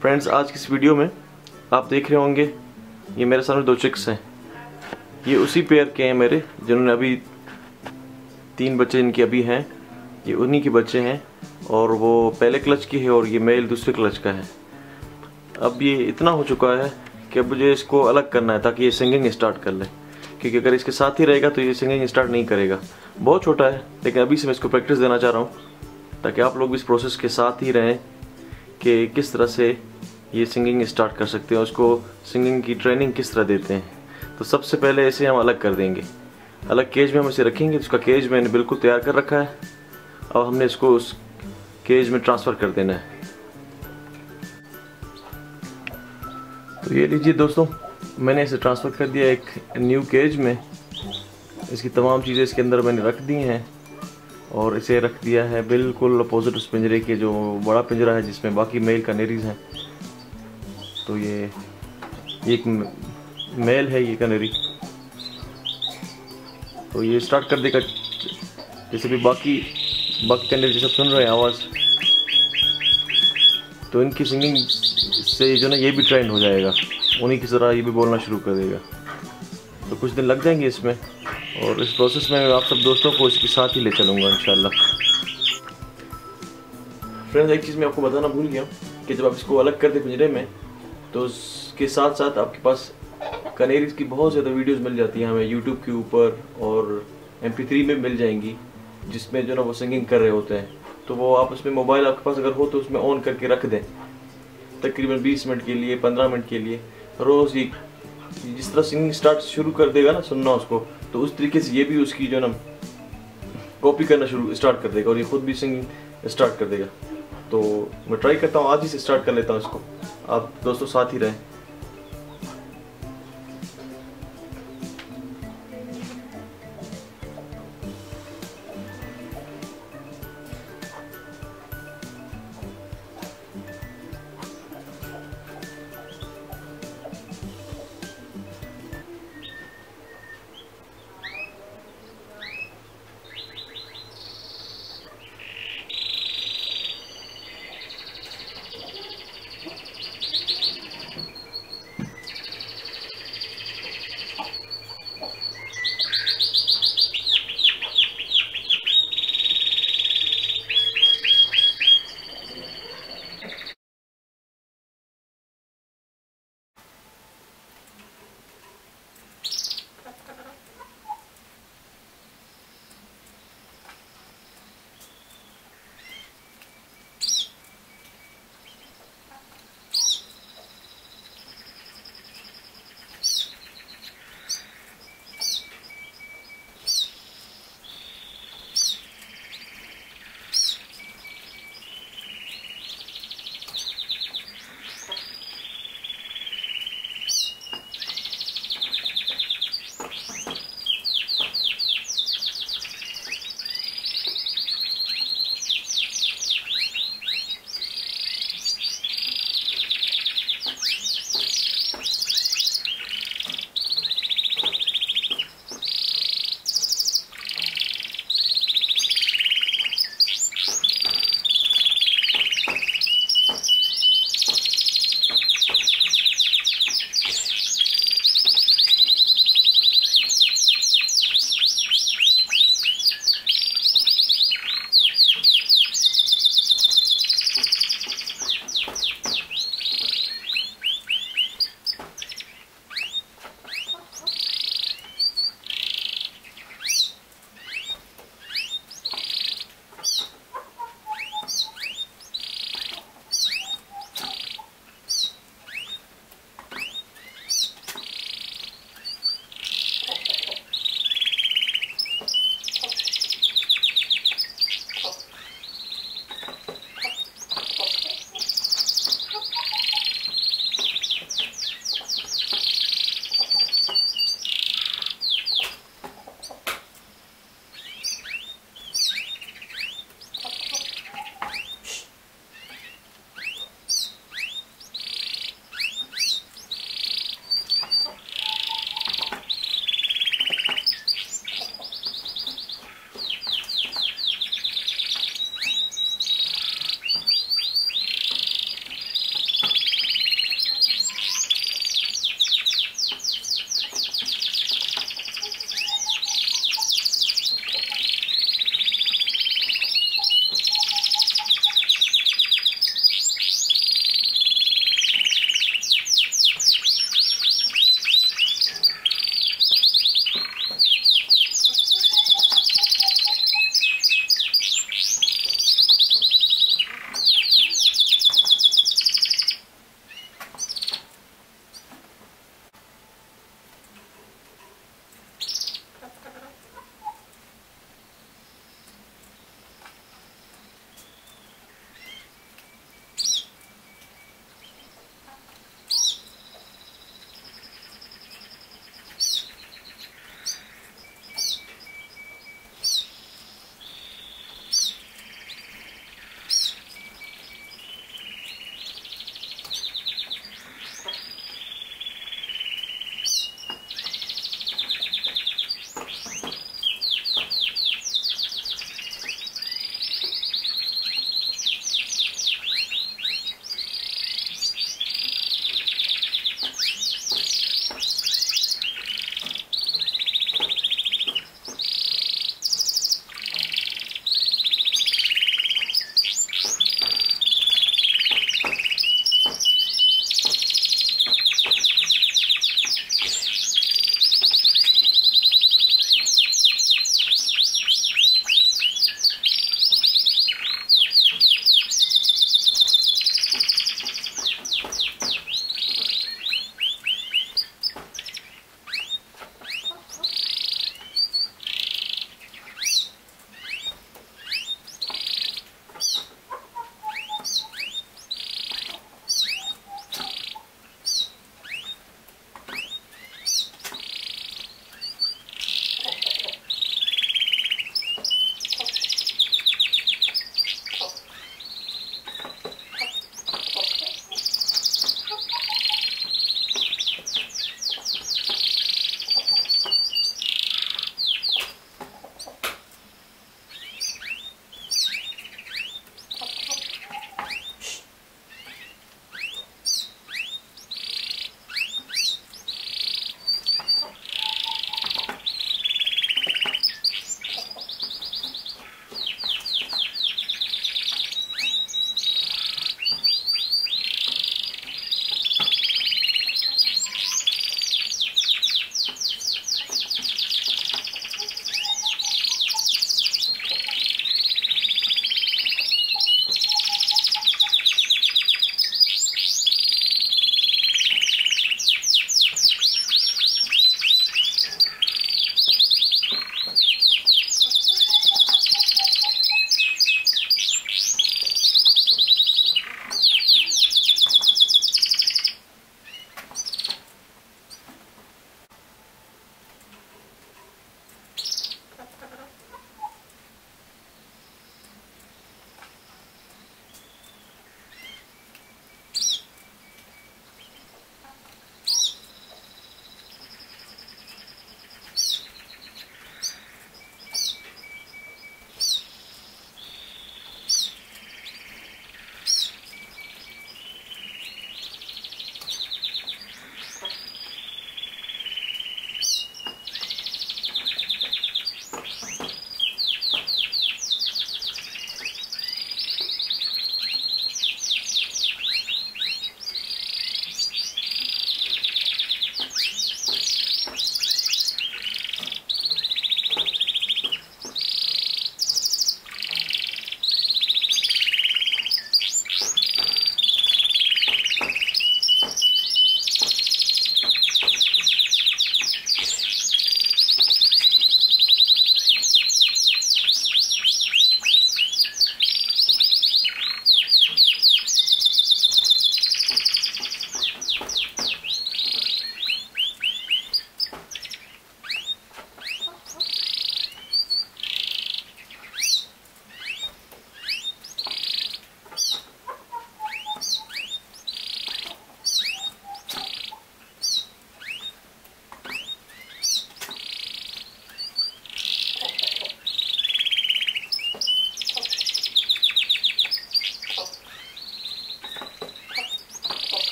Friends, आज की इस वीडियो में आप देख रहे होंगे ये मेरे सामने 2 चिक्स हैं। ये उसी पेयर के हैं मेरे, जिन्होंने अभी 3 बच्चे इनके अभी हैं। ये उन्हीं के बच्चे हैं और वो पहले क्लच की है और ये मेल दूसरे क्लच का है। अब ये इतना हो चुका है कि अब मुझे इसको अलग करना है ताकि ये सिंगिंग स्टार्ट कर ले, क्योंकि अगर इसके साथ ही रहेगा तो ये सिंगिंग स्टार्ट नहीं करेगा। बहुत छोटा है लेकिन अभी से मैं इसको प्रैक्टिस देना चाह रहा हूँ ताकि आप लोग भी इस प्रोसेस के साथ ही रहें कि किस तरह से ये सिंगिंग स्टार्ट कर सकते हैं, उसको सिंगिंग की ट्रेनिंग किस तरह देते हैं। तो सबसे पहले इसे हम अलग कर देंगे। अलग केज में हम इसे रखेंगे। उसका केज मैंने बिल्कुल तैयार कर रखा है। अब हमने इसको उस केज में ट्रांसफ़र कर देना है। तो ये लीजिए दोस्तों, मैंने इसे ट्रांसफ़र कर दिया एक न्यू केज में। इसकी तमाम चीज़ें इसके अंदर मैंने रख दी हैं और इसे रख दिया है बिल्कुल अपोजिट उस पिंजरे के जो बड़ा पिंजरा है जिसमें बाकी मेल कनेरीज हैं। तो ये एक मेल है, ये कनेरी। तो ये स्टार्ट कर देगा जैसे भी बाकी कनेरी जैसे सुन रहे हैं आवाज़, तो इनकी सिंगिंग से जो ना ये भी ट्रेंड हो जाएगा, उन्हीं की तरह ये भी बोलना शुरू कर देगा। तो कुछ दिन लग जाएंगे इसमें और इस प्रोसेस में मैं आप सब दोस्तों को इसके साथ ही ले चलूँगा इंशाल्लाह। फ्रेंड्स, एक चीज़ मैं आपको बताना भूल गया कि जब आप इसको अलग कर दे पिंजरे में तो उसके साथ साथ आपके पास कनेरीज की बहुत ज़्यादा वीडियोस मिल जाती हैं हमें यूट्यूब के ऊपर, और MP3 में मिल जाएंगी जिसमें जो ना वो सिंगिंग कर रहे होते हैं। तो वो आप उसमें मोबाइल आपके पास अगर हो तो उसमें ऑन करके रख दें तकरीबन 20 मिनट के लिए, 15 मिनट के लिए। रोज़ ही जिस तरह सिंगिंग शुरू कर देगा ना सुनना उसको, तो उस तरीके से ये भी उसकी जो ना कॉपी करना स्टार्ट कर देगा और ये खुद भी सिंगिंग स्टार्ट कर देगा। तो मैं ट्राई करता हूँ, आज ही से स्टार्ट कर लेता हूँ इसको। आप दोस्तों साथ ही रहें।